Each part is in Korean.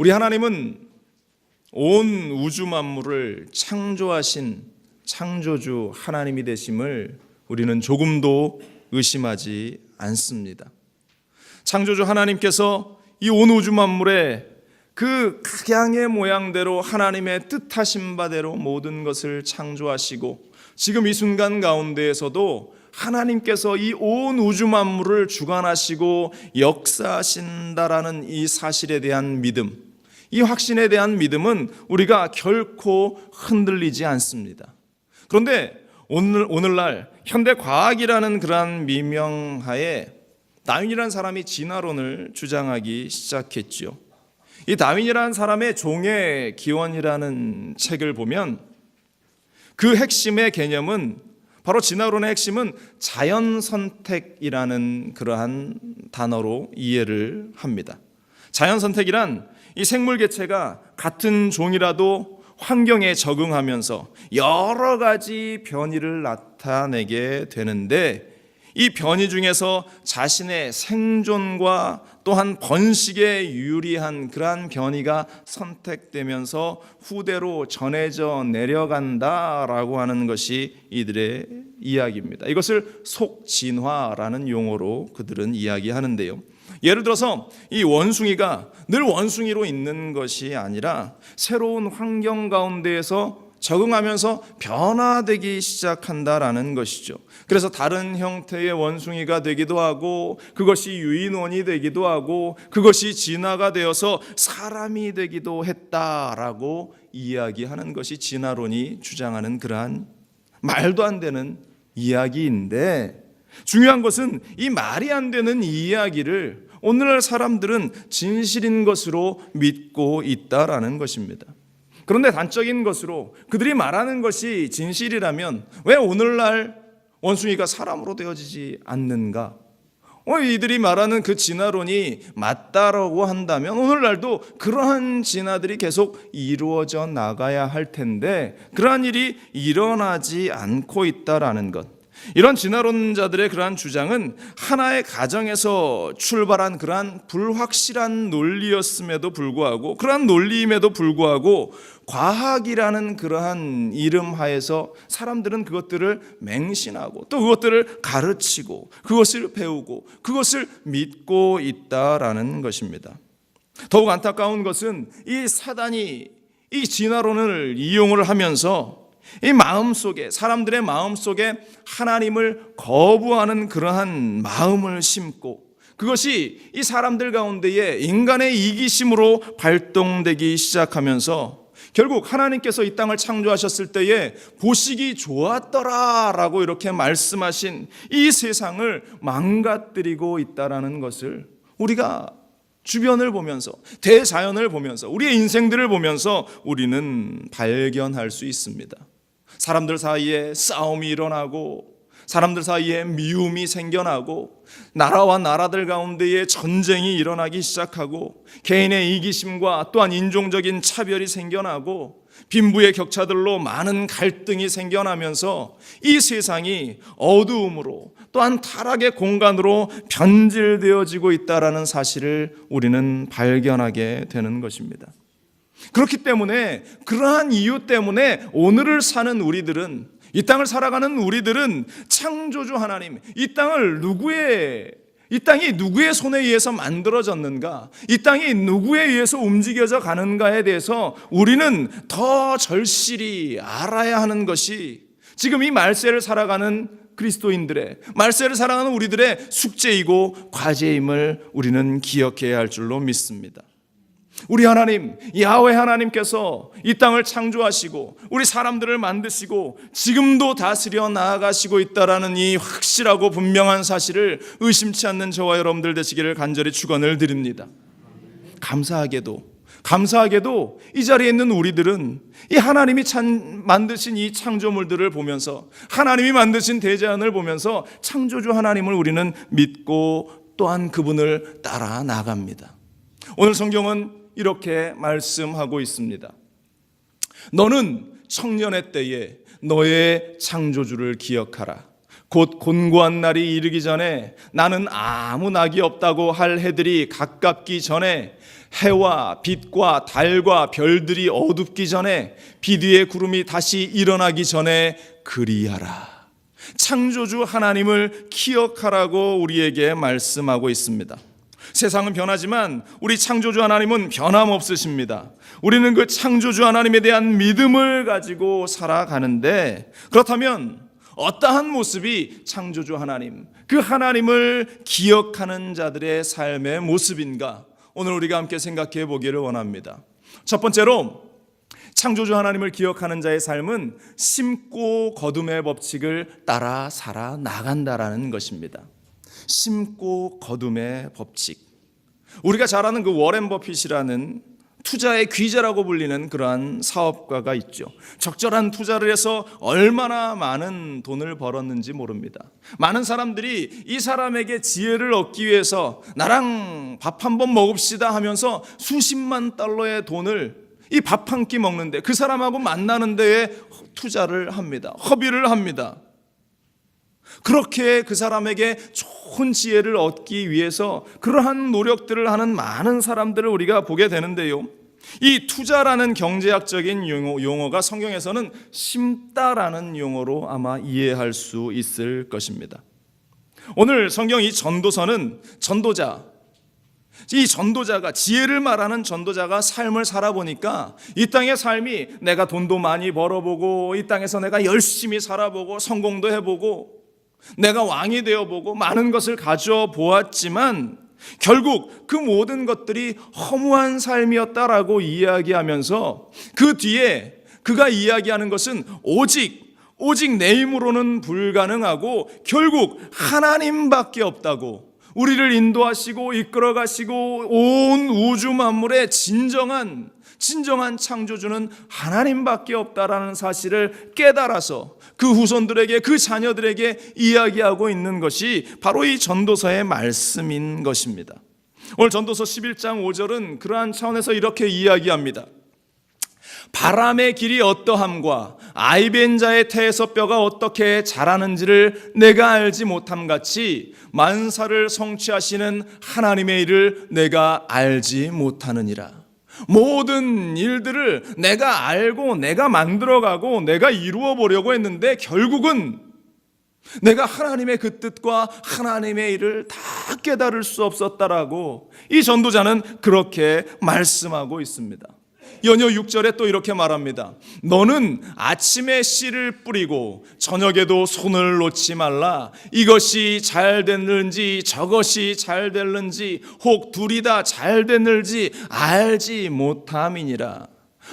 우리 하나님은 온 우주 만물을 창조하신 창조주 하나님이 되심을 우리는 조금도 의심하지 않습니다. 창조주 하나님께서 이 온 우주 만물에 그 각양의 모양대로 하나님의 뜻하신 바대로 모든 것을 창조하시고, 지금 이 순간 가운데에서도 하나님께서 이 온 우주 만물을 주관하시고 역사하신다라는 이 사실에 대한 믿음, 이 확신에 대한 믿음은 우리가 결코 흔들리지 않습니다. 그런데 오늘날 현대 과학이라는 그러한 미명하에 다윈이라는 사람이 진화론을 주장하기 시작했죠. 이 다윈이라는 사람의 종의 기원이라는 책을 보면 그 핵심의 개념은, 바로 진화론의 핵심은 자연선택이라는 그러한 단어로 이해를 합니다. 자연선택이란 이 생물 개체가 같은 종이라도 환경에 적응하면서 여러 가지 변이를 나타내게 되는데, 이 변이 중에서 자신의 생존과 또한 번식에 유리한 그러한 변이가 선택되면서 후대로 전해져 내려간다라고 하는 것이 이들의 이야기입니다. 이것을 속진화라는 용어로 그들은 이야기하는데요. 예를 들어서 이 원숭이가 늘 원숭이로 있는 것이 아니라 새로운 환경 가운데에서 적응하면서 변화되기 시작한다라는 것이죠. 그래서 다른 형태의 원숭이가 되기도 하고, 그것이 유인원이 되기도 하고, 그것이 진화가 되어서 사람이 되기도 했다라고 이야기하는 것이 진화론이 주장하는 그러한 말도 안 되는 이야기인데, 중요한 것은 이 말이 안 되는 이야기를 오늘날 사람들은 진실인 것으로 믿고 있다라는 것입니다. 그런데 단적인 것으로 그들이 말하는 것이 진실이라면 왜 오늘날 원숭이가 사람으로 되어지지 않는가? 이들이 말하는 그 진화론이 맞다라고 한다면 오늘날도 그러한 진화들이 계속 이루어져 나가야 할 텐데, 그러한 일이 일어나지 않고 있다라는 것. 이런 진화론자들의 그러한 주장은 하나의 가정에서 출발한 그러한 불확실한 논리였음에도 불구하고, 그러한 논리임에도 불구하고 과학이라는 그러한 이름 하에서 사람들은 그것들을 맹신하고 또 그것들을 가르치고 그것을 배우고 그것을 믿고 있다라는 것입니다. 더욱 안타까운 것은 이 사단이 이 진화론을 이용을 하면서 이 마음속에, 사람들의 마음속에 하나님을 거부하는 그러한 마음을 심고, 그것이 이 사람들 가운데에 인간의 이기심으로 발동되기 시작하면서 결국 하나님께서 이 땅을 창조하셨을 때에 보시기 좋았더라라고 이렇게 말씀하신 이 세상을 망가뜨리고 있다라는 것을 우리가 주변을 보면서, 대자연을 보면서, 우리의 인생들을 보면서 우리는 발견할 수 있습니다. 사람들 사이에 싸움이 일어나고, 사람들 사이에 미움이 생겨나고, 나라와 나라들 가운데에 전쟁이 일어나기 시작하고, 개인의 이기심과 또한 인종적인 차별이 생겨나고, 빈부의 격차들로 많은 갈등이 생겨나면서 이 세상이 어두움으로 또한 타락의 공간으로 변질되어지고 있다는 사실을 우리는 발견하게 되는 것입니다. 그렇기 때문에, 그러한 이유 때문에 오늘을 사는 우리들은, 이 땅을 살아가는 우리들은 창조주 하나님, 이 땅이 누구의 손에 의해서 만들어졌는가, 이 땅이 누구에 의해서 움직여져 가는가에 대해서 우리는 더 절실히 알아야 하는 것이 지금 이 말세를 살아가는 그리스도인들의, 말세를 살아가는 우리들의 숙제이고 과제임을 우리는 기억해야 할 줄로 믿습니다. 우리 하나님, 야훼 하나님께서 이 땅을 창조하시고 우리 사람들을 만드시고 지금도 다스려 나아가시고 있다라는 이 확실하고 분명한 사실을 의심치 않는 저와 여러분들 되시기를 간절히 축원을 드립니다. 감사하게도 이 자리에 있는 우리들은 이 하나님이 만드신 이 창조물들을 보면서, 하나님이 만드신 대자연을 보면서 창조주 하나님을 우리는 믿고 또한 그분을 따라 나갑니다. 오늘 성경은 이렇게 말씀하고 있습니다. 너는 청년의 때에 너의 창조주를 기억하라. 곧 곤고한 날이 이르기 전에, 나는 아무 낙이 없다고 할 해들이 가깝기 전에 해와 빛과 달과 별들이 어둡기 전에 빛 위에 구름이 다시 일어나기 전에 그리하라. 창조주 하나님을 기억하라고 우리에게 말씀하고 있습니다. 세상은 변하지만 우리 창조주 하나님은 변함없으십니다. 우리는 그 창조주 하나님에 대한 믿음을 가지고 살아가는데, 그렇다면 어떠한 모습이 창조주 하나님, 그 하나님을 기억하는 자들의 삶의 모습인가? 오늘 우리가 함께 생각해 보기를 원합니다. 첫 번째로, 창조주 하나님을 기억하는 자의 삶은 심고 거둠의 법칙을 따라 살아나간다라는 것입니다. 심고 거둠의 법칙. 우리가 잘 아는 그 워렌 버핏이라는 투자의 귀재라고 불리는 그러한 사업가가 있죠. 적절한 투자를 해서 얼마나 많은 돈을 벌었는지 모릅니다. 많은 사람들이 이 사람에게 지혜를 얻기 위해서 나랑 밥 한번 먹읍시다 하면서 수십만 달러의 돈을 이 밥 한 끼 먹는데, 그 사람하고 만나는 데에 투자를 합니다. 허비를 합니다. 그렇게 그 사람에게 좋은 지혜를 얻기 위해서 그러한 노력들을 하는 많은 사람들을 우리가 보게 되는데요, 이 투자라는 경제학적인 용어가 성경에서는 심다라는 용어로 아마 이해할 수 있을 것입니다. 오늘 성경 이 전도서는 이 전도자가, 지혜를 말하는 전도자가 삶을 살아보니까 이 땅의 삶이, 내가 돈도 많이 벌어보고 이 땅에서 내가 열심히 살아보고 성공도 해보고 내가 왕이 되어보고 많은 것을 가져보았지만 결국 그 모든 것들이 허무한 삶이었다라고 이야기하면서, 그 뒤에 그가 이야기하는 것은 오직 내 힘으로는 불가능하고 결국 하나님밖에 없다고, 우리를 인도하시고 이끌어가시고 온 우주 만물의 진정한 창조주는 하나님밖에 없다라는 사실을 깨달아서 그 후손들에게, 그 자녀들에게 이야기하고 있는 것이 바로 이 전도서의 말씀인 것입니다. 오늘 전도서 11장 5절은 그러한 차원에서 이렇게 이야기합니다. 바람의 길이 어떠함과 아이벤 자의 태에서 뼈가 어떻게 자라는지를 내가 알지 못함 같이 만사를 성취하시는 하나님의 일을 내가 알지 못하느니라. 모든 일들을 내가 알고 내가 만들어가고 내가 이루어 보려고 했는데 결국은 내가 하나님의 그 뜻과 하나님의 일을 다 깨달을 수 없었다라고 이 전도자는 그렇게 말씀하고 있습니다. 연여 6절에 또 이렇게 말합니다. 너는 아침에 씨를 뿌리고 저녁에도 손을 놓지 말라. 이것이 잘 됐는지 저것이 잘 됐는지 혹 둘이 다 잘 됐는지 알지 못함이니라.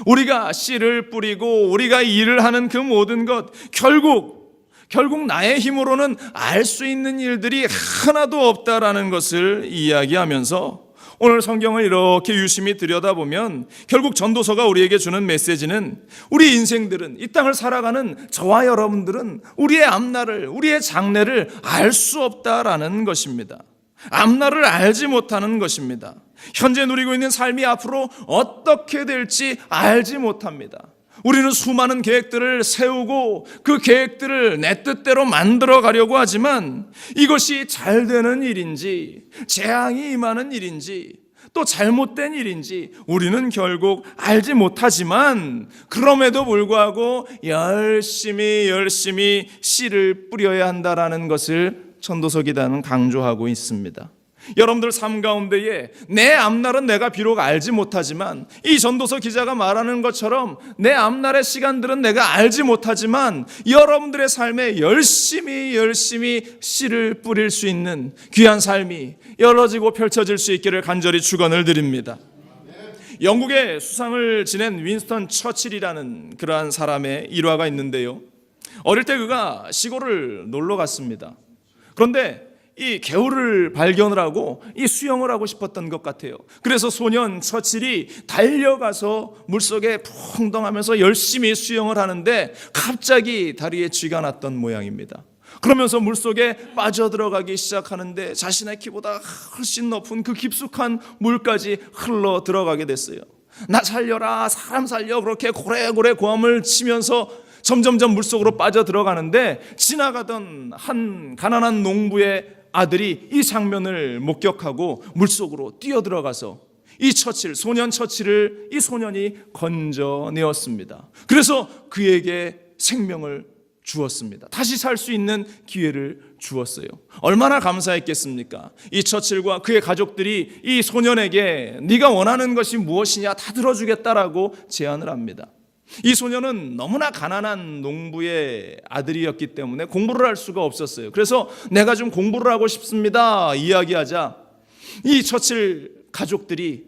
우리가 씨를 뿌리고 우리가 일을 하는 그 모든 것, 결국 나의 힘으로는 알 수 있는 일들이 하나도 없다라는 것을 이야기하면서 오늘 성경을 이렇게 유심히 들여다보면 결국 전도서가 우리에게 주는 메시지는, 우리 인생들은, 이 땅을 살아가는 저와 여러분들은 우리의 앞날을, 우리의 장래를 알 수 없다라는 것입니다. 앞날을 알지 못하는 것입니다. 현재 누리고 있는 삶이 앞으로 어떻게 될지 알지 못합니다. 우리는 수많은 계획들을 세우고 그 계획들을 내 뜻대로 만들어 가려고 하지만 이것이 잘 되는 일인지, 재앙이 임하는 일인지, 또 잘못된 일인지 우리는 결국 알지 못하지만, 그럼에도 불구하고 열심히 씨를 뿌려야 한다라는 것을 전도서 기자는 강조하고 있습니다. 여러분들 삶 가운데에 내 앞날은 내가 비록 알지 못하지만, 이 전도서 기자가 말하는 것처럼 내 앞날의 시간들은 내가 알지 못하지만 여러분들의 삶에 열심히 씨를 뿌릴 수 있는 귀한 삶이 열어지고 펼쳐질 수 있기를 간절히 축원을 드립니다. 영국의 수상을 지낸 윈스턴 처칠이라는 그러한 사람의 일화가 있는데요, 어릴 때 그가 시골을 놀러 갔습니다. 그런데 이 개울을 발견을 하고 이 수영을 하고 싶었던 것 같아요. 그래서 소년 처칠이 달려가서 물속에 풍덩하면서 열심히 수영을 하는데 갑자기 다리에 쥐가 났던 모양입니다. 그러면서 물속에 빠져들어가기 시작하는데 자신의 키보다 훨씬 높은 그 깊숙한 물까지 흘러 들어가게 됐어요. 나 살려라, 사람 살려, 그렇게 고래고래 고함을 치면서 점점점 물속으로 빠져들어가는데, 지나가던 한 가난한 농부의 아들이 이 장면을 목격하고 물속으로 뛰어들어가서 이 처칠, 소년 처칠을 이 소년이 건져내었습니다. 그래서 그에게 생명을 주었습니다. 다시 살 수 있는 기회를 주었어요. 얼마나 감사했겠습니까? 이 처칠과 그의 가족들이 이 소년에게 네가 원하는 것이 무엇이냐 다 들어주겠다라고 제안을 합니다. 이 소년은 너무나 가난한 농부의 아들이었기 때문에 공부를 할 수가 없었어요. 그래서 내가 좀 공부를 하고 싶습니다 이야기하자 이 처칠 가족들이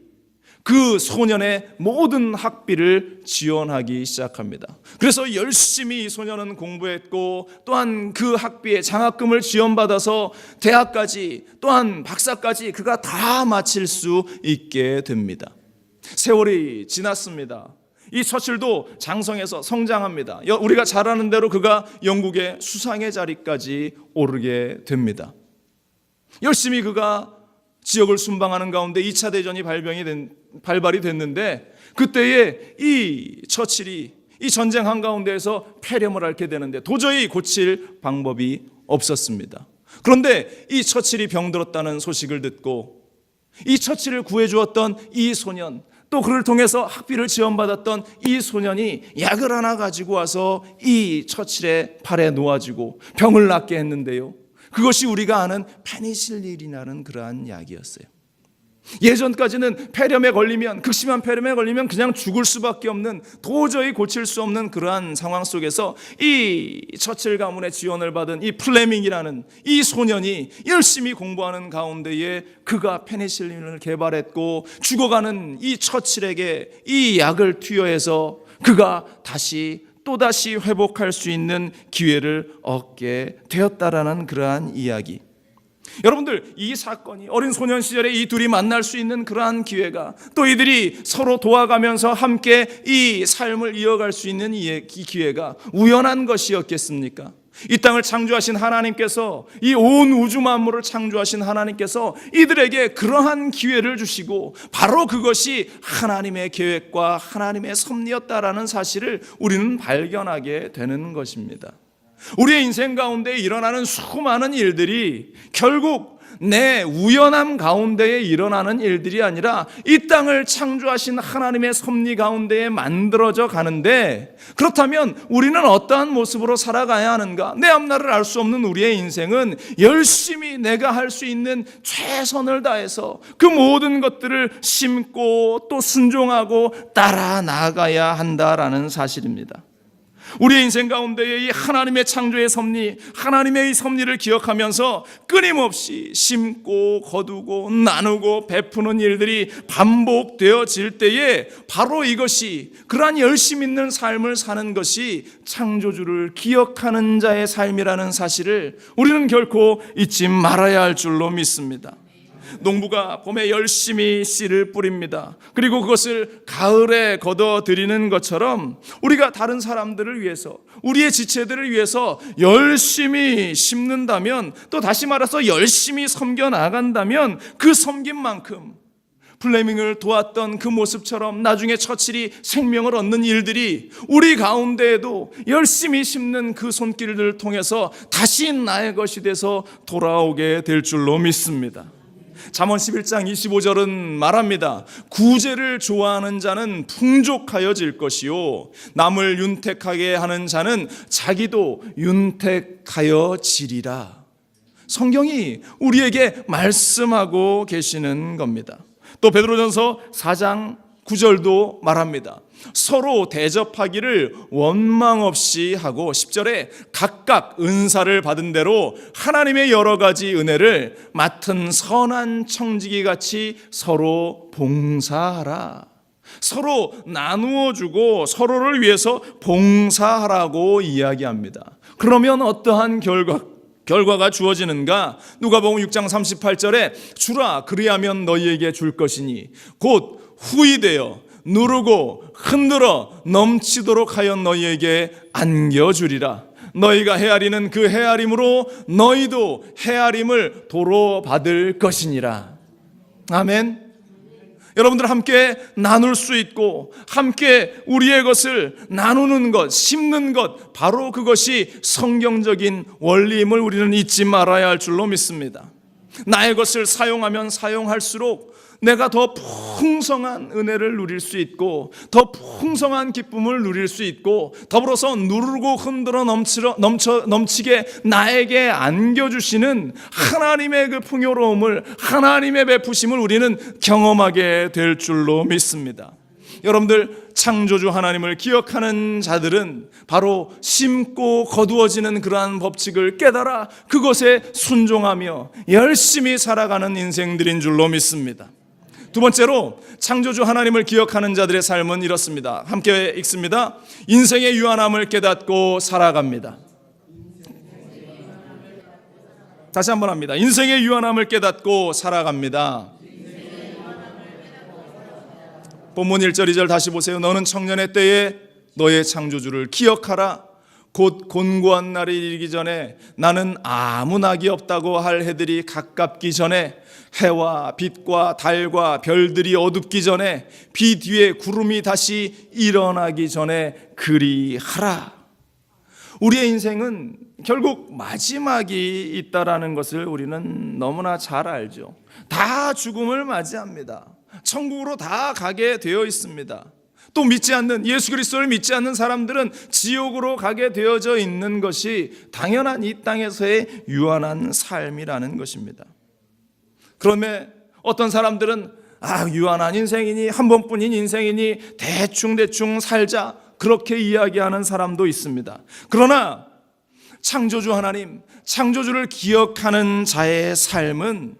그 소년의 모든 학비를 지원하기 시작합니다. 그래서 열심히 이 소년은 공부했고 또한 그 학비에 장학금을 지원받아서 대학까지 또한 박사까지 그가 다 마칠 수 있게 됩니다. 세월이 지났습니다. 이 처칠도 장성해서 성장합니다. 우리가 잘 아는 대로 그가 영국의 수상의 자리까지 오르게 됩니다. 열심히 그가 지역을 순방하는 가운데 2차 대전이 발발이 됐는데 그때에 이 처칠이 이 전쟁 한가운데에서 폐렴을 앓게 되는데 도저히 고칠 방법이 없었습니다. 그런데 이 처칠이 병들었다는 소식을 듣고 이 처칠을 구해주었던 이 소년, 또 그를 통해서 학비를 지원받았던 이 소년이 약을 하나 가지고 와서 이 처칠의 팔에 놓아주고 병을 낫게 했는데요, 그것이 우리가 아는 페니실린이라는 그러한 약이었어요. 예전까지는 폐렴에 걸리면, 극심한 폐렴에 걸리면 그냥 죽을 수밖에 없는, 도저히 고칠 수 없는 그러한 상황 속에서 이 처칠 가문의 지원을 받은 이 플레밍이라는 이 소년이 열심히 공부하는 가운데에 그가 페니실린을 개발했고 죽어가는 이 처칠에게 이 약을 투여해서 그가 또다시 회복할 수 있는 기회를 얻게 되었다라는 그러한 이야기. 여러분들, 이 사건이 어린 소년 시절에 이 둘이 만날 수 있는 그러한 기회가, 또 이들이 서로 도와가면서 함께 이 삶을 이어갈 수 있는 이 기회가 우연한 것이었겠습니까? 이 땅을 창조하신 하나님께서, 이 온 우주 만물을 창조하신 하나님께서 이들에게 그러한 기회를 주시고 바로 그것이 하나님의 계획과 하나님의 섭리였다라는 사실을 우리는 발견하게 되는 것입니다. 우리의 인생 가운데 일어나는 수많은 일들이 결국 내 우연함 가운데에 일어나는 일들이 아니라 이 땅을 창조하신 하나님의 섭리 가운데에 만들어져 가는데, 그렇다면 우리는 어떠한 모습으로 살아가야 하는가? 내 앞날을 알 수 없는 우리의 인생은 열심히 내가 할 수 있는 최선을 다해서 그 모든 것들을 심고 또 순종하고 따라 나아가야 한다라는 사실입니다. 우리의 인생 가운데에 이 하나님의 창조의 섭리, 하나님의 이 섭리를 기억하면서 끊임없이 심고 거두고 나누고 베푸는 일들이 반복되어질 때에 바로 이것이, 그러한 열심 있는 삶을 사는 것이 창조주를 기억하는 자의 삶이라는 사실을 우리는 결코 잊지 말아야 할 줄로 믿습니다. 농부가 봄에 열심히 씨를 뿌립니다. 그리고 그것을 가을에 거둬들이는 것처럼 우리가 다른 사람들을 위해서, 우리의 지체들을 위해서 열심히 심는다면, 또 다시 말해서 열심히 섬겨 나간다면 그 섬긴 만큼 플레밍을 도왔던 그 모습처럼 나중에 처칠이 생명을 얻는 일들이 우리 가운데에도 열심히 심는 그 손길을 통해서 다시 나의 것이 돼서 돌아오게 될 줄로 믿습니다. 잠언 11장 25절은 말합니다. 구제를 좋아하는 자는 풍족하여질 것이요, 남을 윤택하게 하는 자는 자기도 윤택하여지리라. 성경이 우리에게 말씀하고 계시는 겁니다. 또 베드로전서 4장 9절도 말합니다. 서로 대접하기를 원망 없이 하고, 10절에 각각 은사를 받은 대로 하나님의 여러 가지 은혜를 맡은 선한 청지기 같이 서로 봉사하라. 서로 나누어 주고 서로를 위해서 봉사하라고 이야기합니다. 그러면 어떠한 결과가 주어지는가? 누가복음 6장 38절에 주라, 그리하면 너희에게 줄 것이니 곧 후이되어 누르고 흔들어 넘치도록 하여 너희에게 안겨주리라. 너희가 헤아리는 그 헤아림으로 너희도 헤아림을 도로 받을 것이니라. 아멘. 여러분들, 함께 나눌 수 있고 함께 우리의 것을 나누는 것, 심는 것, 바로 그것이 성경적인 원리임을 우리는 잊지 말아야 할 줄로 믿습니다. 나의 것을 사용하면 사용할수록 내가 더 풍성한 은혜를 누릴 수 있고 더 풍성한 기쁨을 누릴 수 있고 더불어서 누르고 흔들어 넘치게 나에게 안겨주시는 하나님의 그 풍요로움을, 하나님의 베푸심을 우리는 경험하게 될 줄로 믿습니다. 여러분들, 창조주 하나님을 기억하는 자들은 바로 심고 거두어지는 그러한 법칙을 깨달아 그것에 순종하며 열심히 살아가는 인생들인 줄로 믿습니다. 두 번째로, 창조주 하나님을 기억하는 자들의 삶은 이렇습니다. 함께 읽습니다. 인생의 유한함을 깨닫고 살아갑니다. 다시 한번 합니다. 인생의 유한함을 깨닫고 살아갑니다. 본문 1절 2절 다시 보세요. 너는 청년의 때에 너의 창조주를 기억하라. 곧 곤고한 날이 이르기 전에, 나는 아무 낙이 없다고 할 해들이 가깝기 전에, 해와 빛과 달과 별들이 어둡기 전에, 비 뒤에 구름이 다시 일어나기 전에 그리하라. 우리의 인생은 결국 마지막이 있다라는 것을 우리는 너무나 잘 알죠. 다 죽음을 맞이합니다. 천국으로 다 가게 되어 있습니다. 또 믿지 않는, 예수 그리스도를 믿지 않는 사람들은 지옥으로 가게 되어져 있는 것이 당연한 이 땅에서의 유한한 삶이라는 것입니다. 그런데 어떤 사람들은 유한한 인생이니, 한 번뿐인 인생이니 대충 살자, 그렇게 이야기하는 사람도 있습니다. 그러나 창조주 하나님, 창조주를 기억하는 자의 삶은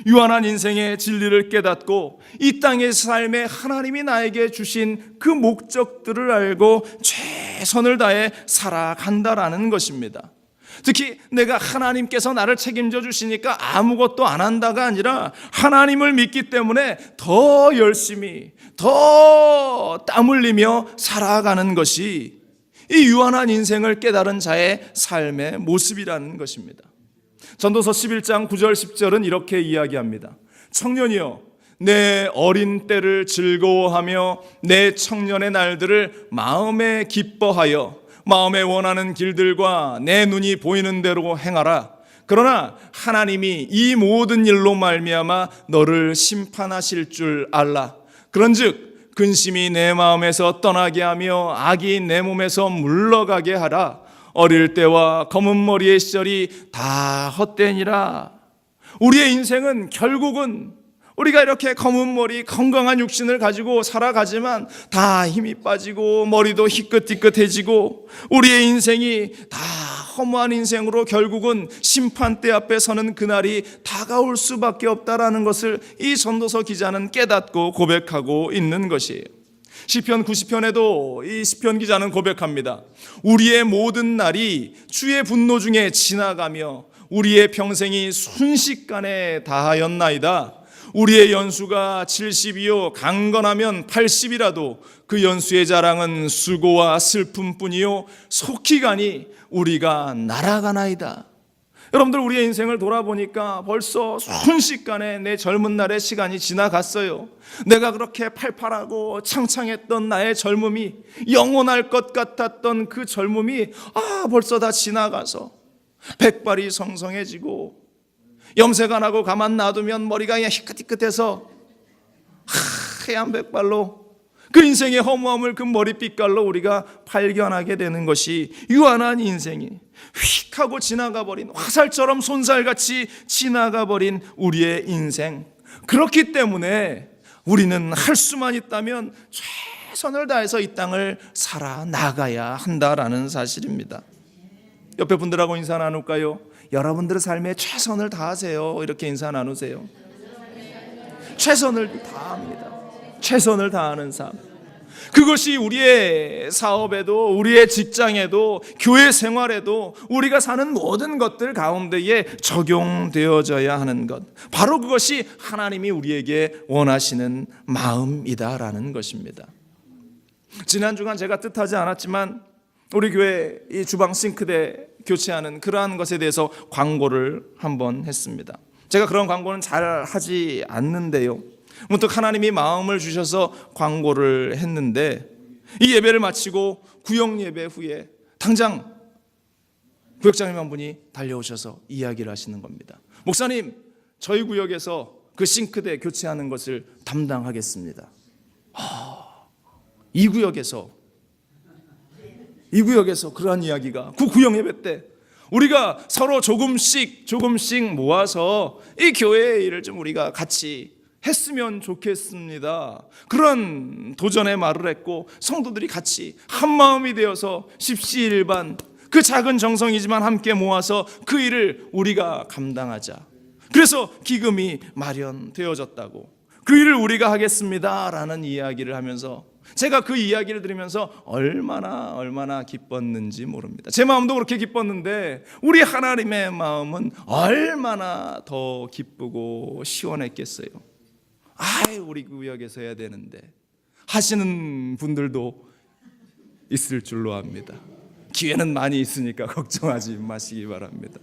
유한한 인생의 진리를 깨닫고 이 땅의 삶에 하나님이 나에게 주신 그 목적들을 알고 최선을 다해 살아간다라는 것입니다. 특히 내가 하나님께서 나를 책임져 주시니까 아무것도 안 한다가 아니라 하나님을 믿기 때문에 더 열심히, 더 땀 흘리며 살아가는 것이 이 유한한 인생을 깨달은 자의 삶의 모습이라는 것입니다. 전도서 11장 9절 10절은 이렇게 이야기합니다. 청년이여, 내 어린 때를 즐거워하며 내 청년의 날들을 마음에 기뻐하여 마음에 원하는 길들과 내 눈이 보이는 대로 행하라. 그러나 하나님이 이 모든 일로 말미암아 너를 심판하실 줄 알라. 그런즉 근심이 내 마음에서 떠나게 하며 악이 내 몸에서 물러가게 하라. 어릴 때와 검은 머리의 시절이 다 헛되니라. 우리의 인생은 결국은 우리가 이렇게 검은 머리, 건강한 육신을 가지고 살아가지만 다 힘이 빠지고 머리도 희끗희끗해지고 우리의 인생이 다 허무한 인생으로 결국은 심판대 앞에 서는 그날이 다가올 수밖에 없다라는 것을 이 전도서 기자는 깨닫고 고백하고 있는 것이에요. 시편 90편에도 이 시편 기자는 고백합니다. 우리의 모든 날이 주의 분노 중에 지나가며 우리의 평생이 순식간에 다하였나이다. 우리의 연수가 70이요 강건하면 80이라도 그 연수의 자랑은 수고와 슬픔뿐이요 속히 가니 우리가 날아가나이다. 여러분들, 우리의 인생을 돌아보니까 벌써 순식간에 내 젊은 날의 시간이 지나갔어요. 내가 그렇게 팔팔하고 창창했던 나의 젊음이, 영원할 것 같았던 그 젊음이 벌써 다 지나가서 백발이 성성해지고 염색 안 하고 가만 놔두면 머리가 그냥 희끗희끗해서 하얀 백발로 그 인생의 허무함을 그 머리빛깔로 우리가 발견하게 되는 것이 유한한 인생이 휙 하고 지나가 버린, 화살처럼 손살같이 지나가 버린 우리의 인생. 그렇기 때문에 우리는 할 수만 있다면 최선을 다해서 이 땅을 살아나가야 한다라는 사실입니다. 옆에 분들하고 인사 나눌까요? 여러분들의 삶에 최선을 다하세요. 이렇게 인사 나누세요. 최선을 다합니다. 최선을 다하는 삶. 그것이 우리의 사업에도, 우리의 직장에도, 교회 생활에도, 우리가 사는 모든 것들 가운데에 적용되어져야 하는 것, 바로 그것이 하나님이 우리에게 원하시는 마음이다라는 것입니다. 지난 주간 제가 뜻하지 않았지만 우리 교회 이 주방 싱크대 교체하는 그러한 것에 대해서 광고를 한번 했습니다. 제가 그런 광고는 잘 하지 않는데요, 문득 하나님이 마음을 주셔서 광고를 했는데, 이 예배를 마치고 구역 예배 후에 당장 구역장님 한 분이 달려오셔서 이야기를 하시는 겁니다. 목사님, 저희 구역에서 그 싱크대 교체하는 것을 담당하겠습니다. 이 구역에서 그러한 이야기가 그 구역 예배 때 우리가 서로 조금씩 모아서 이 교회의 일을 좀 우리가 같이 했으면 좋겠습니다. 그런 도전의 말을 했고, 성도들이 같이 한 마음이 되어서 십시일반 그 작은 정성이지만 함께 모아서 그 일을 우리가 감당하자. 그래서 기금이 마련되어졌다고, 그 일을 우리가 하겠습니다라는 이야기를 하면서 제가 그 이야기를 들으면서 얼마나 기뻤는지 모릅니다. 제 마음도 그렇게 기뻤는데 우리 하나님의 마음은 얼마나 더 기쁘고 시원했겠어요. 우리 구역에서 해야 되는데 하시는 분들도 있을 줄로 압니다. 기회는 많이 있으니까 걱정하지 마시기 바랍니다.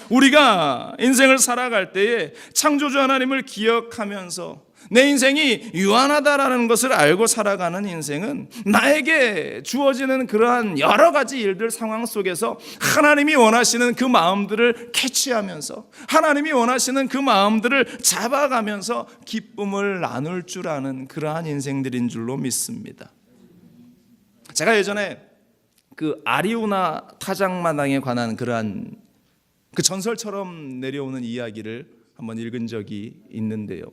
우리가 인생을 살아갈 때에 창조주 하나님을 기억하면서 내 인생이 유한하다라는 것을 알고 살아가는 인생은 나에게 주어지는 그러한 여러 가지 일들 상황 속에서 하나님이 원하시는 그 마음들을 캐치하면서 하나님이 원하시는 그 마음들을 잡아가면서 기쁨을 나눌 줄 아는 그러한 인생들인 줄로 믿습니다. 제가 예전에 그 아리우나 타작마당에 관한 그러한 그 전설처럼 내려오는 이야기를 한번 읽은 적이 있는데요.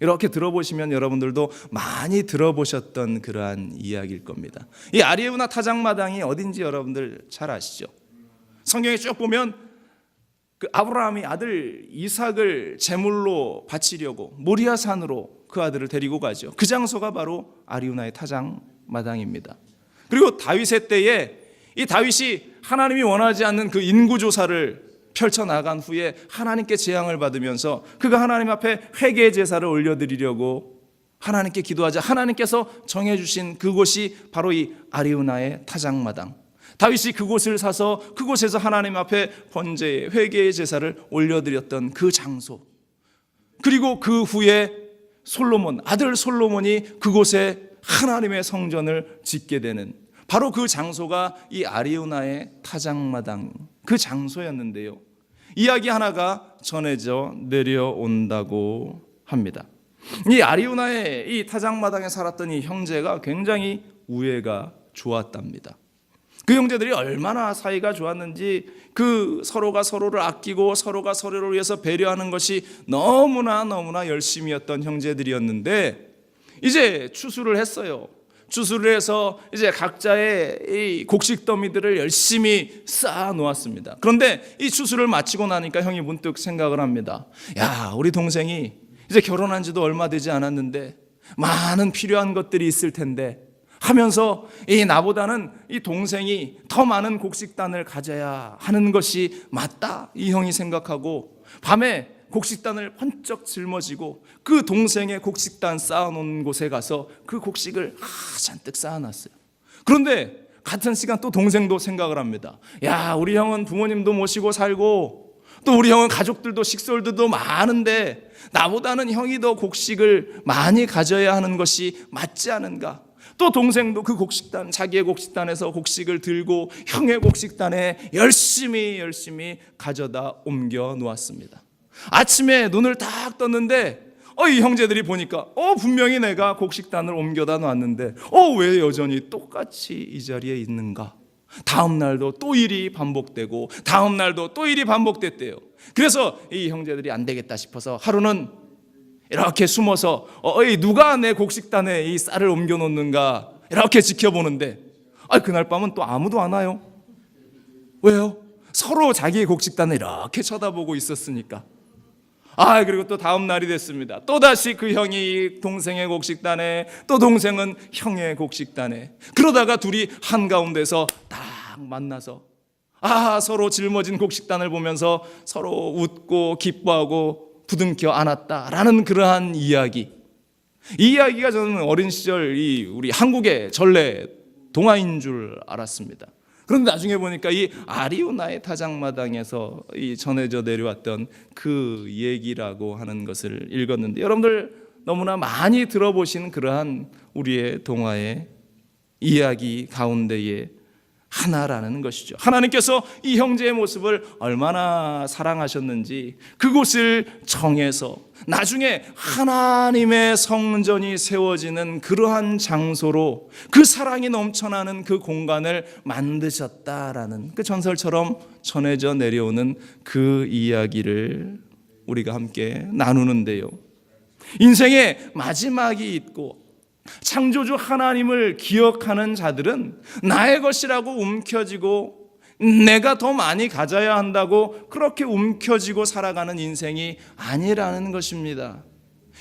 이렇게 들어보시면 여러분들도 많이 들어보셨던 그러한 이야기일 겁니다. 이 아리우나 타작마당이 어딘지 여러분들 잘 아시죠? 성경에 쭉 보면 그 아브라함이 아들 이삭을 제물로 바치려고 모리아산으로 그 아들을 데리고 가죠. 그 장소가 바로 아리우나의 타작마당입니다. 그리고 다윗의 때에 이 다윗이 하나님이 원하지 않는 그 인구조사를 펼쳐나간 후에 하나님께 재앙을 받으면서 그가 하나님 앞에 회개 제사를 올려드리려고 하나님께 기도하자 하나님께서 정해주신 그곳이 바로 이 아리우나의 타작마당. 다윗이 그곳을 사서 그곳에서 하나님 앞에 번제 회개의 제사를 올려드렸던 그 장소. 그리고 그 후에 아들 솔로몬이 그곳에 하나님의 성전을 짓게 되는 바로 그 장소가 이 아리우나의 타작마당 그 장소였는데요. 이야기 하나가 전해져 내려온다고 합니다. 이 아리우나의 이 타작마당에 살았던 이 형제가 굉장히 우애가 좋았답니다. 그 형제들이 얼마나 사이가 좋았는지 그 서로가 서로를 아끼고 서로가 서로를 위해서 배려하는 것이 너무나 열심이었던 형제들이었는데 이제 추수를 했어요. 추수를 해서 이제 각자의 이 곡식 더미들을 열심히 쌓아 놓았습니다. 그런데 이 추수를 마치고 나니까 형이 문득 생각을 합니다. 우리 동생이 이제 결혼한 지도 얼마 되지 않았는데 많은 필요한 것들이 있을 텐데 하면서 이 나보다는 이 동생이 더 많은 곡식단을 가져야 하는 것이 맞다. 이 형이 생각하고 밤에 곡식단을 번쩍 짊어지고 그 동생의 곡식단 쌓아놓은 곳에 가서 그 곡식을 잔뜩 쌓아놨어요. 그런데 같은 시간 또 동생도 생각을 합니다. 우리 형은 부모님도 모시고 살고 또 우리 형은 가족들도 식솔들도 많은데 나보다는 형이 더 곡식을 많이 가져야 하는 것이 맞지 않은가. 또 동생도 그 곡식단, 자기의 곡식단에서 곡식을 들고 형의 곡식단에 열심히 가져다 옮겨 놓았습니다. 아침에 눈을 딱 떴는데 이 형제들이 보니까 분명히 내가 곡식단을 옮겨다 놨는데 왜 여전히 똑같이 이 자리에 있는가. 다음 날도 또 일이 반복되고 다음 날도 또 일이 반복됐대요. 그래서 이 형제들이 안 되겠다 싶어서 하루는 이렇게 숨어서 누가 내 곡식단에 이 쌀을 옮겨 놓는가 이렇게 지켜보는데 그날 밤은 또 아무도 안 와요. 왜요? 서로 자기의 곡식단을 이렇게 쳐다보고 있었으니까. 그리고 또 다음 날이 됐습니다. 또다시 그 형이 동생의 곡식단에, 또 동생은 형의 곡식단에. 그러다가 둘이 한가운데서 딱 만나서 서로 짊어진 곡식단을 보면서 서로 웃고 기뻐하고 부둥켜 안았다라는 그러한 이야기. 이 이야기가 저는 어린 시절 우리 한국의 전래 동화인 줄 알았습니다. 그런데 나중에 보니까 이 아리우나의 타작마당에서 이 전해져 내려왔던 그 얘기라고 하는 것을 읽었는데 여러분들 너무나 많이 들어보신 그러한 우리의 동화의 이야기 가운데에 하나라는 것이죠. 하나님께서 이 형제의 모습을 얼마나 사랑하셨는지 그곳을 정해서 나중에 하나님의 성전이 세워지는 그러한 장소로 그 사랑이 넘쳐나는 그 공간을 만드셨다라는 그 전설처럼 전해져 내려오는 그 이야기를 우리가 함께 나누는데요. 인생의 마지막이 있고 창조주 하나님을 기억하는 자들은 나의 것이라고 움켜쥐고 내가 더 많이 가져야 한다고 그렇게 움켜쥐고 살아가는 인생이 아니라는 것입니다.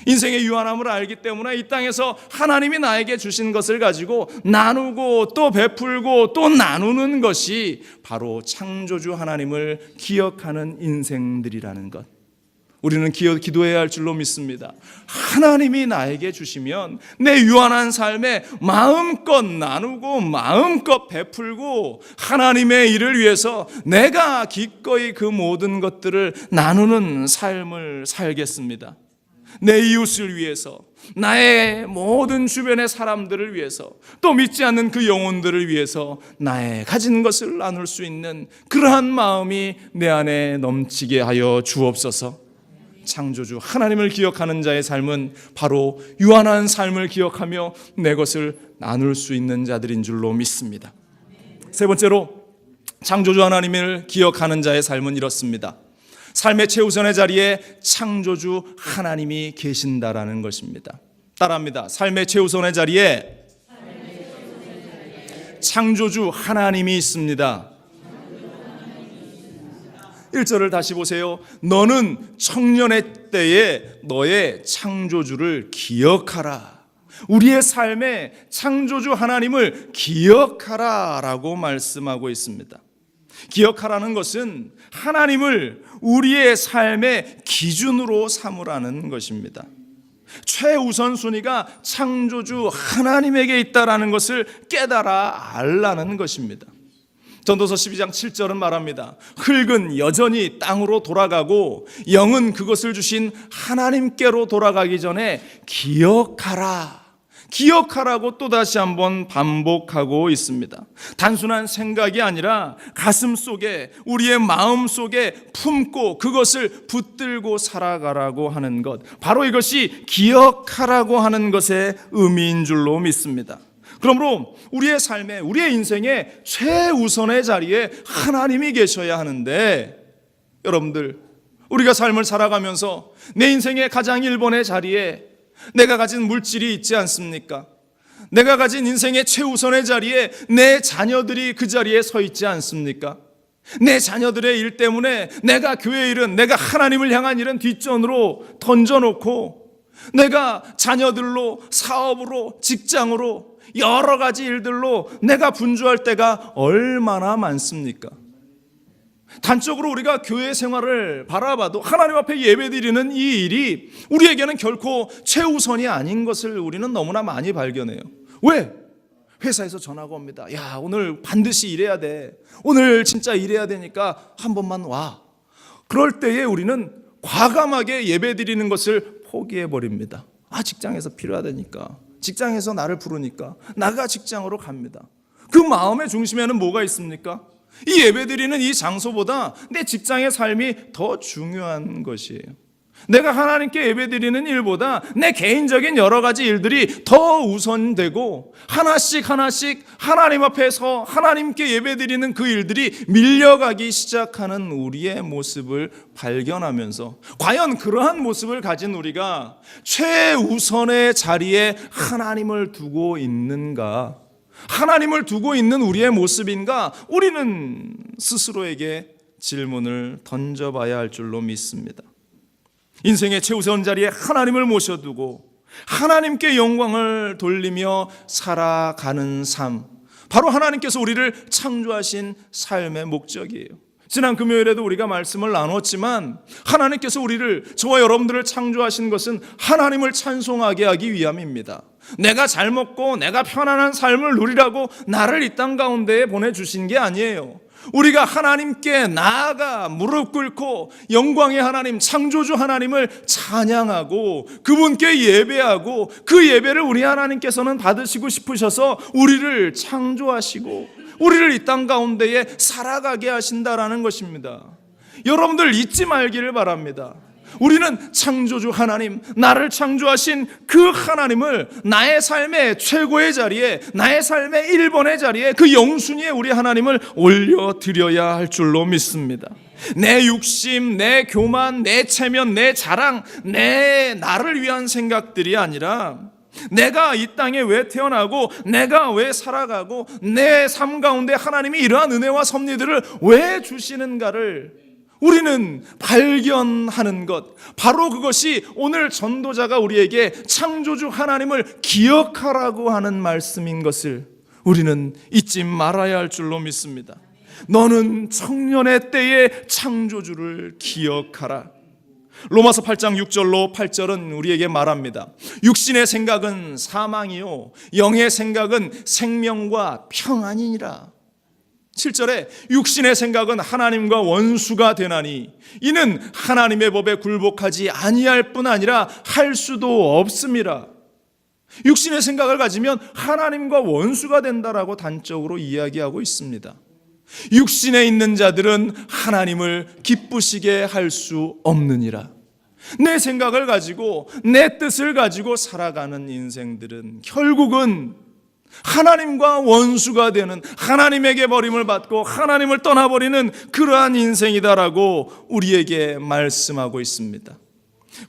인생의 유한함을 알기 때문에 이 땅에서 하나님이 나에게 주신 것을 가지고 나누고 또 베풀고 또 나누는 것이 바로 창조주 하나님을 기억하는 인생들이라는 것. 우리는 기도해야 할 줄로 믿습니다. 하나님이 나에게 주시면 내 유한한 삶에 마음껏 나누고 마음껏 베풀고 하나님의 일을 위해서 내가 기꺼이 그 모든 것들을 나누는 삶을 살겠습니다. 내 이웃을 위해서, 나의 모든 주변의 사람들을 위해서, 또 믿지 않는 그 영혼들을 위해서 나의 가진 것을 나눌 수 있는 그러한 마음이 내 안에 넘치게 하여 주옵소서. 창조주 하나님을 기억하는 자의 삶은 바로 유한한 삶을 기억하며 내 것을 나눌 수 있는 자들인 줄로 믿습니다. 세 번째로 창조주 하나님을 기억하는 자의 삶은 이렇습니다. 삶의 최우선의 자리에 창조주 하나님이 계신다라는 것입니다. 따라합니다. 삶의 최우선의 자리에 창조주 하나님이 있습니다. 1절을 다시 보세요. 너는 청년의 때에 너의 창조주를 기억하라. 우리의 삶에 창조주 하나님을 기억하라 라고 말씀하고 있습니다. 기억하라는 것은 하나님을 우리의 삶의 기준으로 삼으라는 것입니다. 최우선순위가 창조주 하나님에게 있다라는 것을 깨달아 알라는 것입니다. 전도서 12장 7절은 말합니다. 흙은 여전히 땅으로 돌아가고 영은 그것을 주신 하나님께로 돌아가기 전에 기억하라. 기억하라고 또다시 한번 반복하고 있습니다. 단순한 생각이 아니라 가슴 속에, 우리의 마음 속에 품고 그것을 붙들고 살아가라고 하는 것, 바로 이것이 기억하라고 하는 것의 의미인 줄로 믿습니다. 그러므로 우리의 삶에, 우리의 인생에 최우선의 자리에 하나님이 계셔야 하는데, 여러분들, 우리가 삶을 살아가면서 내 인생의 가장 1번의 자리에 내가 가진 물질이 있지 않습니까? 내가 가진 인생의 최우선의 자리에 내 자녀들이 그 자리에 서 있지 않습니까? 내 자녀들의 일 때문에 내가 교회 일은, 내가 하나님을 향한 일은 뒷전으로 던져놓고 내가 자녀들로, 사업으로, 직장으로, 여러 가지 일들로 내가 분주할 때가 얼마나 많습니까? 단적으로 우리가 교회 생활을 바라봐도 하나님 앞에 예배드리는 이 일이 우리에게는 결코 최우선이 아닌 것을 우리는 너무나 많이 발견해요. 왜? 회사에서 전화가 옵니다. 야, 오늘 반드시 일해야 돼. 오늘 진짜 일해야 되니까 한 번만 와. 그럴 때에 우리는 과감하게 예배드리는 것을 포기해버립니다. 직장에서 필요하다니까, 직장에서 나를 부르니까 나가 직장으로 갑니다. 그 마음의 중심에는 뭐가 있습니까? 이 예배드리는 이 장소보다 내 직장의 삶이 더 중요한 것이에요. 내가 하나님께 예배드리는 일보다 내 개인적인 여러 가지 일들이 더 우선되고 하나씩 하나님 앞에서 하나님께 예배드리는 그 일들이 밀려가기 시작하는 우리의 모습을 발견하면서, 과연 그러한 모습을 가진 우리가 최우선의 자리에 하나님을 두고 있는가, 하나님을 두고 있는 우리의 모습인가, 우리는 스스로에게 질문을 던져봐야 할 줄로 믿습니다. 인생의 최우선 자리에 하나님을 모셔두고 하나님께 영광을 돌리며 살아가는 삶, 바로 하나님께서 우리를 창조하신 삶의 목적이에요. 지난 금요일에도 우리가 말씀을 나눴지만 하나님께서 우리를, 저와 여러분들을 창조하신 것은 하나님을 찬송하게 하기 위함입니다. 내가 잘 먹고 내가 편안한 삶을 누리라고 나를 이 땅 가운데에 보내주신 게 아니에요. 우리가 하나님께 나아가 무릎 꿇고 영광의 하나님, 창조주 하나님을 찬양하고 그분께 예배하고 그 예배를 우리 하나님께서는 받으시고 싶으셔서 우리를 창조하시고 우리를 이 땅 가운데에 살아가게 하신다라는 것입니다. 여러분들 잊지 말기를 바랍니다. 우리는 창조주 하나님, 나를 창조하신 그 하나님을 나의 삶의 최고의 자리에, 나의 삶의 1번의 자리에, 그 영순위에 우리 하나님을 올려드려야 할 줄로 믿습니다. 내 육심, 내 교만, 내 체면, 내 자랑, 내 나를 위한 생각들이 아니라 내가 이 땅에 왜 태어나고 내가 왜 살아가고 내 삶 가운데 하나님이 이러한 은혜와 섭리들을 왜 주시는가를 우리는 발견하는 것, 바로 그것이 오늘 전도자가 우리에게 창조주 하나님을 기억하라고 하는 말씀인 것을 우리는 잊지 말아야 할 줄로 믿습니다. 너는 청년의 때의 창조주를 기억하라. 로마서 8장 6절로 8절은 우리에게 말합니다. 육신의 생각은 사망이요 영의 생각은 생명과 평안이니라. 7절에 육신의 생각은 하나님과 원수가 되나니 이는 하나님의 법에 굴복하지 아니할 뿐 아니라 할 수도 없음이라. 육신의 생각을 가지면 하나님과 원수가 된다라고 단적으로 이야기하고 있습니다. 육신에 있는 자들은 하나님을 기쁘시게 할 수 없느니라. 내 생각을 가지고 내 뜻을 가지고 살아가는 인생들은 결국은 하나님과 원수가 되는, 하나님에게 버림을 받고 하나님을 떠나버리는 그러한 인생이다라고 우리에게 말씀하고 있습니다.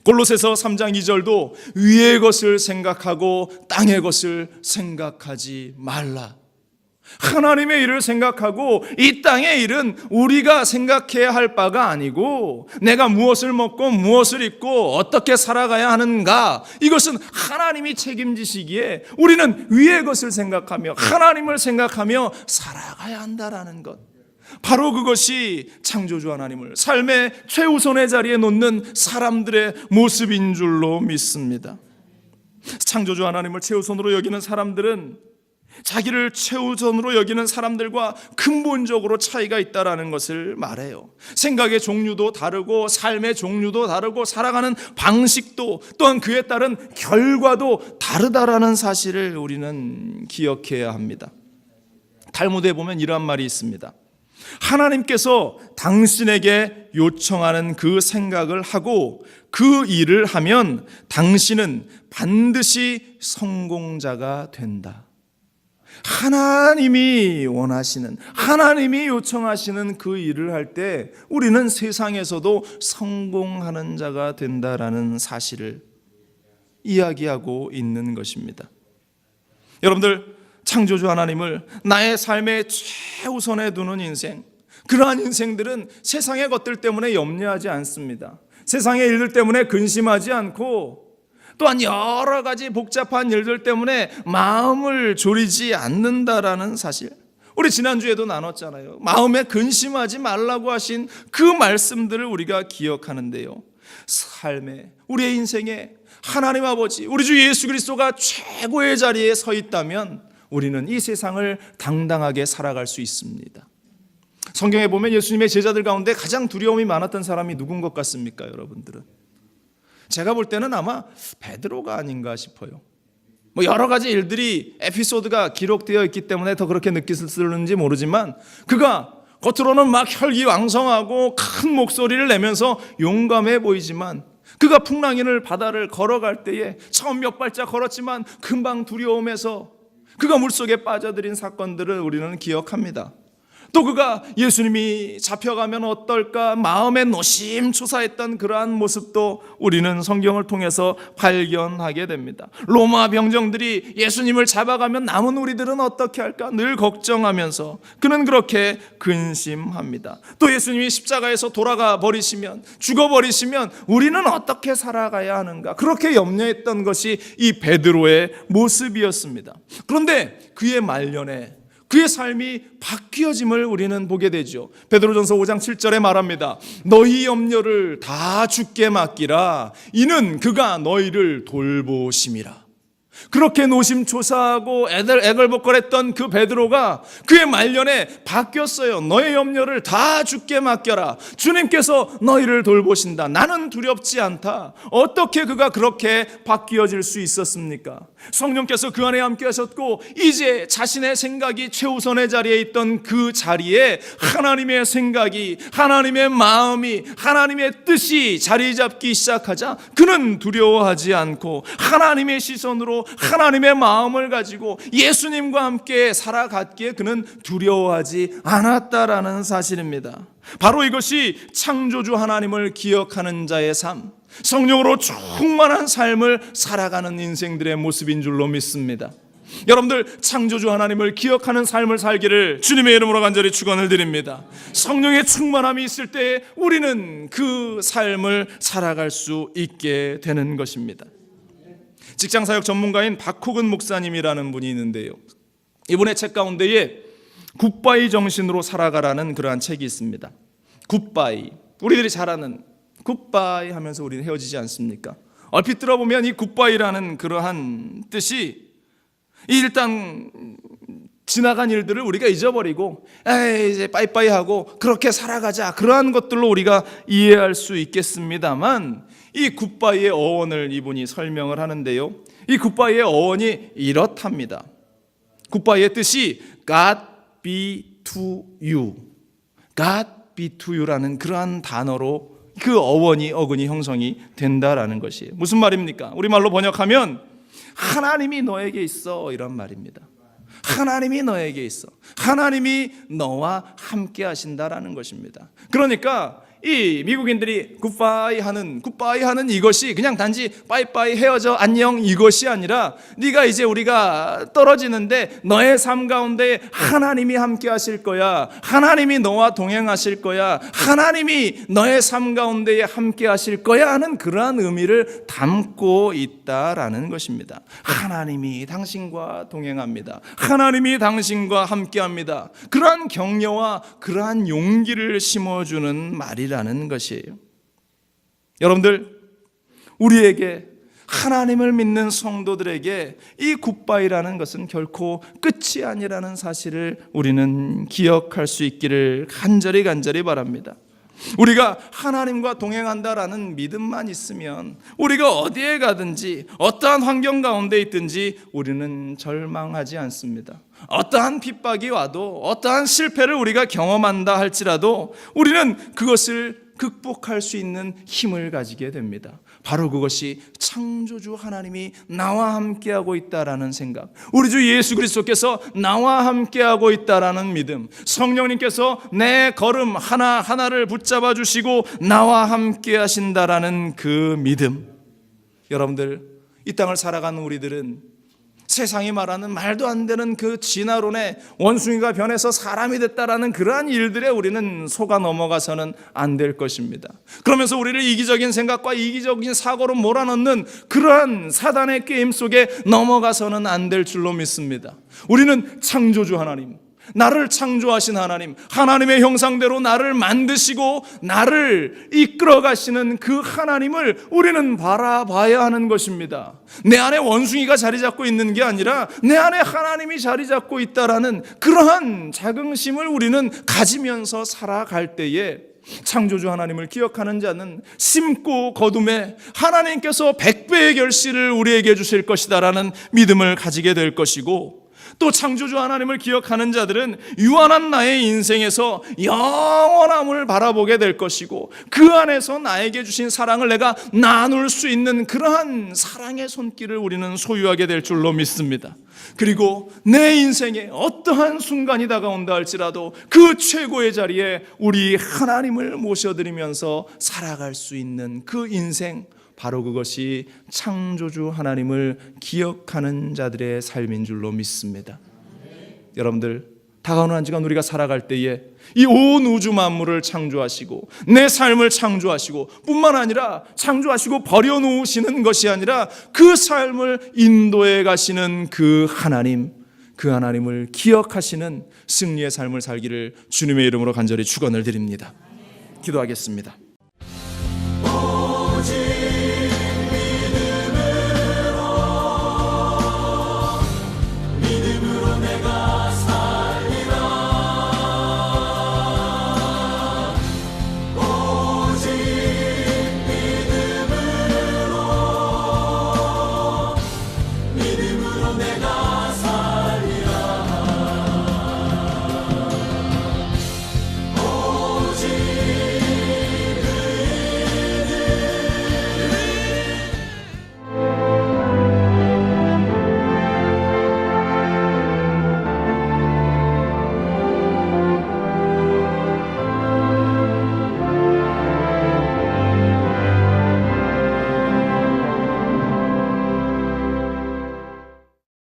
골로새서 3장 2절도 위의 것을 생각하고 땅의 것을 생각하지 말라. 하나님의 일을 생각하고 이 땅의 일은 우리가 생각해야 할 바가 아니고 내가 무엇을 먹고 무엇을 입고 어떻게 살아가야 하는가, 이것은 하나님이 책임지시기에 우리는 위의 것을 생각하며 하나님을 생각하며 살아가야 한다라는 것, 바로 그것이 창조주 하나님을 삶의 최우선의 자리에 놓는 사람들의 모습인 줄로 믿습니다. 창조주 하나님을 최우선으로 여기는 사람들은 자기를 최우선으로 여기는 사람들과 근본적으로 차이가 있다는 것을 말해요. 생각의 종류도 다르고 삶의 종류도 다르고 살아가는 방식도 또한 그에 따른 결과도 다르다라는 사실을 우리는 기억해야 합니다. 탈무드에 보면 이러한 말이 있습니다. 하나님께서 당신에게 요청하는 그 생각을 하고 그 일을 하면 당신은 반드시 성공자가 된다. 하나님이 원하시는, 하나님이 요청하시는 그 일을 할 때 우리는 세상에서도 성공하는 자가 된다라는 사실을 이야기하고 있는 것입니다. 여러분들, 창조주 하나님을 나의 삶의 최우선에 두는 인생, 그러한 인생들은 세상의 것들 때문에 염려하지 않습니다. 세상의 일들 때문에 근심하지 않고 또한 여러 가지 복잡한 일들 때문에 마음을 졸이지 않는다라는 사실, 우리 지난주에도 나눴잖아요. 마음에 근심하지 말라고 하신 그 말씀들을 우리가 기억하는데요, 삶에, 우리의 인생에 하나님 아버지, 우리 주 예수 그리스도가 최고의 자리에 서 있다면 우리는 이 세상을 당당하게 살아갈 수 있습니다. 성경에 보면 예수님의 제자들 가운데 가장 두려움이 많았던 사람이 누군 것 같습니까, 여러분들은? 제가 볼 때는 아마 베드로가 아닌가 싶어요. 여러 가지 일들이, 에피소드가 기록되어 있기 때문에 더 그렇게 느끼실는지 모르지만 그가 겉으로는 막 혈기왕성하고 큰 목소리를 내면서 용감해 보이지만 그가 풍랑인을 바다를 걸어갈 때에 처음 몇 발짝 걸었지만 금방 두려움에서 그가 물속에 빠져들인 사건들을 우리는 기억합니다. 또 그가 예수님이 잡혀가면 어떨까 마음에 노심초사했던 그러한 모습도 우리는 성경을 통해서 발견하게 됩니다. 로마 병정들이 예수님을 잡아가면 남은 우리들은 어떻게 할까 늘 걱정하면서 그는 그렇게 근심합니다. 또 예수님이 십자가에서 돌아가 버리시면, 죽어버리시면 우리는 어떻게 살아가야 하는가, 그렇게 염려했던 것이 이 베드로의 모습이었습니다. 그런데 그의 말년에 그의 삶이 바뀌어짐을 우리는 보게 되죠. 베드로전서 5장 7절에 말합니다. 너희 염려를 다 주께 맡기라. 이는 그가 너희를 돌보심이라. 그렇게 노심초사하고 애걸복걸했던 그 베드로가 그의 말년에 바뀌었어요. 너의 염려를 다 주께 맡겨라. 주님께서 너희를 돌보신다. 나는 두렵지 않다. 어떻게 그가 그렇게 바뀌어질 수 있었습니까? 성령께서 그 안에 함께 하셨고 이제 자신의 생각이 최우선의 자리에 있던 그 자리에 하나님의 생각이, 하나님의 마음이, 하나님의 뜻이 자리 잡기 시작하자 그는 두려워하지 않고 하나님의 시선으로 하나님의 마음을 가지고 예수님과 함께 살아갔기에 그는 두려워하지 않았다라는 사실입니다. 바로 이것이 창조주 하나님을 기억하는 자의 삶, 성령으로 충만한 삶을 살아가는 인생들의 모습인 줄로 믿습니다. 여러분들 창조주 하나님을 기억하는 삶을 살기를 주님의 이름으로 간절히 축원을 드립니다. 성령의 충만함이 있을 때 우리는 그 삶을 살아갈 수 있게 되는 것입니다. 직장사역 전문가인 박호근 목사님이라는 분이 있는데요, 이분의 책 가운데에 굿바이 정신으로 살아가라는 그러한 책이 있습니다. 굿바이, 우리들이 잘 아는 굿바이 하면서 우리는 헤어지지 않습니까? 얼핏 들어보면 이 굿바이라는 그러한 뜻이 일단 지나간 일들을 우리가 잊어버리고 이제 빠이빠이 하고 그렇게 살아가자, 그러한 것들로 우리가 이해할 수 있겠습니다만 이 굿바이의 어원을 이분이 설명을 하는데요, 이 굿바이의 어원이 이렇답니다. 굿바이의 뜻이 God be to you, God be to you라는 그러한 단어로 그 어원이 어근이 형성이 된다라는 것이에요. 무슨 말입니까? 우리말로 번역하면 하나님이 너에게 있어, 이런 말입니다. 하나님이 너에게 있어, 하나님이 너와 함께 하신다라는 것입니다. 그러니까 이 미국인들이 굿바이 하는 이것이 그냥 단지 빠이빠이 헤어져 안녕 이것이 아니라 네가 이제 우리가 떨어지는데 너의 삶 가운데 하나님이 함께 하실 거야, 하나님이 너와 동행하실 거야, 하나님이 너의 삶 가운데 함께 하실 거야 하는 그러한 의미를 담고 있다라는 것입니다. 하나님이 당신과 동행합니다. 하나님이 당신과 함께합니다. 그러한 격려와 그러한 용기를 심어주는 말이라 라는 것이에요. 여러분들, 우리에게, 하나님을 믿는 성도들에게 이 굿바이라는 것은 결코 끝이 아니라는 사실을 우리는 기억할 수 있기를 간절히 바랍니다. 우리가 하나님과 동행한다라는 믿음만 있으면 우리가 어디에 가든지 어떠한 환경 가운데 있든지 우리는 절망하지 않습니다. 어떠한 핍박이 와도 어떠한 실패를 우리가 경험한다 할지라도 우리는 그것을 극복할 수 있는 힘을 가지게 됩니다. 바로 그것이 창조주 하나님이 나와 함께하고 있다라는 생각, 우리 주 예수 그리스도께서 나와 함께하고 있다라는 믿음, 성령님께서 내 걸음 하나하나를 붙잡아 주시고 나와 함께 하신다라는 그 믿음. 여러분들, 이 땅을 살아가는 우리들은 세상이 말하는 말도 안 되는 그 진화론에 원숭이가 변해서 사람이 됐다라는 그러한 일들에 우리는 속아 넘어가서는 안 될 것입니다. 그러면서 우리를 이기적인 생각과 이기적인 사고로 몰아넣는 그러한 사단의 게임 속에 넘어가서는 안 될 줄로 믿습니다. 우리는 창조주 하나님, 나를 창조하신 하나님, 하나님의 형상대로 나를 만드시고 나를 이끌어 가시는 그 하나님을 우리는 바라봐야 하는 것입니다. 내 안에 원숭이가 자리 잡고 있는 게 아니라 내 안에 하나님이 자리 잡고 있다라는 그러한 자긍심을 우리는 가지면서 살아갈 때에 창조주 하나님을 기억하는 자는 심고 거둠에 하나님께서 100배의 결실을 우리에게 주실 것이다라는 믿음을 가지게 될 것이고, 또 창조주 하나님을 기억하는 자들은 유한한 나의 인생에서 영원함을 바라보게 될 것이고, 그 안에서 나에게 주신 사랑을 내가 나눌 수 있는 그러한 사랑의 손길을 우리는 소유하게 될 줄로 믿습니다. 그리고 내 인생에 어떠한 순간이 다가온다 할지라도 그 최고의 자리에 우리 하나님을 모셔드리면서 살아갈 수 있는 그 인생, 바로 그것이 창조주 하나님을 기억하는 자들의 삶인 줄로 믿습니다. 여러분들, 다가오는 한 시간 우리가 살아갈 때에 이 온 우주 만물을 창조하시고 내 삶을 창조하시고 뿐만 아니라 창조하시고 버려놓으시는 것이 아니라 그 삶을 인도해 가시는 그 하나님을 기억하시는 승리의 삶을 살기를 주님의 이름으로 간절히 축원을 드립니다. 기도하겠습니다.